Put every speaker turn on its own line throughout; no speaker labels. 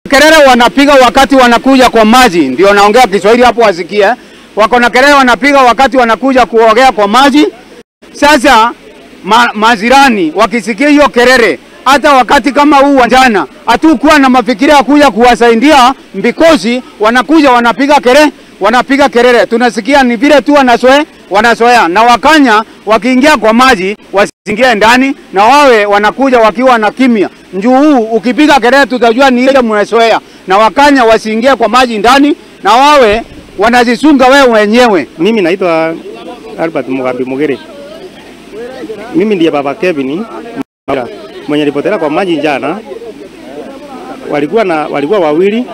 Kelele wanapiga wakati wanakuja kwa maji, ndio naongea Kiswahili hapo wasikie. Wako na kelele wanapiga wakati wanakuja kuogea kwa maji. Sasa mazirani wakisikia hiyo kelele, hata wakati kama huu wanjana, hatukuwa na mafikiria ya kuja kuwasaidia mbikozi, wanakuja wanapiga kelele. Tunasikia ni vile tu wanasoea. Na wakanya wakiingia kwa maji wasiingie ndani, na wawe wanakuja wakiwa na kimya. Njuu ukipiga kelele tutajua ni ile mnasoea. Na wakanya wasiingie kwa maji ndani, na wawe wanazisunga wewe wenyewe.
Mimi naitwa Mugire. Mimi ndiye baba Kevin mwenye alipotelea kwa maji jana. Walikuwa wawili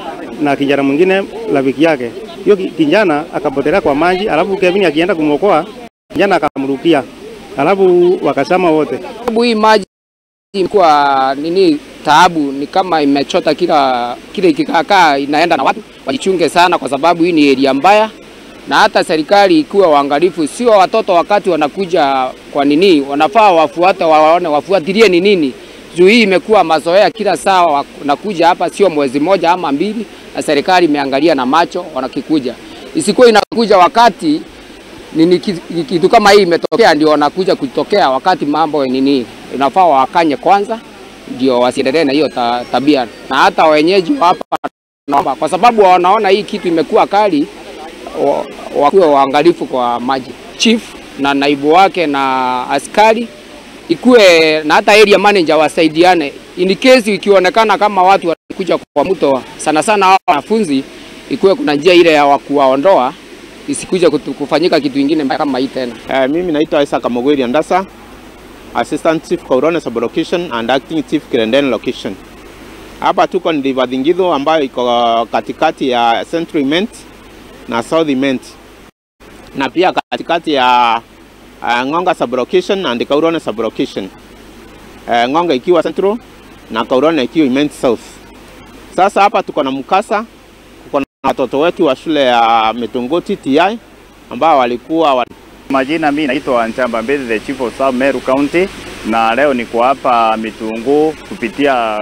na kijana mwingine rafiki yake. Hiyo kijana akapotelea kwa maji, alafu Kevin akienda kumwokoa, kijana akamrukia. Alafu wakasama wote.
Sababu hii maji kwa nini taabu ni kama imechota kile kikakaa inaenda na watu. Wajichunge sana kwa sababu hii ni area mbaya. Na hata serikali ikuwa waangalifu, sio watoto wakati wanakuja kwa nini, wanafaa wafuatilie ni nini. Juu hii imekuwa mazoea kila saa wanakuja hapa, sio mwezi moja ama mbili, na serikali imeangalia na macho wanakikuja. Isikuwa inakuja wakati nini kitu kama hii imetokea ndio wanakuja kutokea wakati mambo nini. Inafaa wakanye kwanza ndio wasiendelee na hiyo tabia. Na hata wenyeji hapa naomba kwa sababu wanaona hii kitu imekuwa kali, wakuwe waangalifu kwa maji. Chief na naibu wake na askari ikuwe na hata area manager wasaidiane. In case ikionekana kama watu wanakuja kwa mto sana hao wanafunzi, ikuwe kuna njia ile ya kuwaondoa, isikuje kufanyika kitu kingine kama hii tena.
Mimi naitwa Isa Kamogweri Andasa, Assistant Chief Kurigana Sub-Location and Acting Chief Kurigana Location. Hapa tuko ni Vadingido ambayo iko katikati ya Central Imenti na South Imenti. Na pia katikati ya Ngonga Sub-Location and Kurigana Sub-Location. Ngonga ikiwa Central na Kurigana ikiwa Imenti South. Sasa hapa tuko na mkasa, tuko na watoto wetu wa shule ya Mitunguu TTI ambao walikuwa
Majina mimi naitwa Nchamba Mbezi, the Chief of Staff Meru County, na leo niko hapa Mitunguu kupitia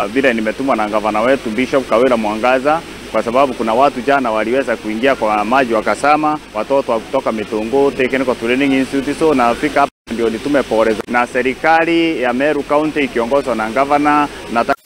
vile nimetumwa na gavana wetu Bishop Kawira Mwangaza, kwa sababu kuna watu jana waliweza kuingia kwa maji wakasama, watoto wa kutoka Mitunguu Technical Training Institute. So nafika hapa ndio nitume pole na serikali ya Meru County ikiongozwa na gavana. Nataka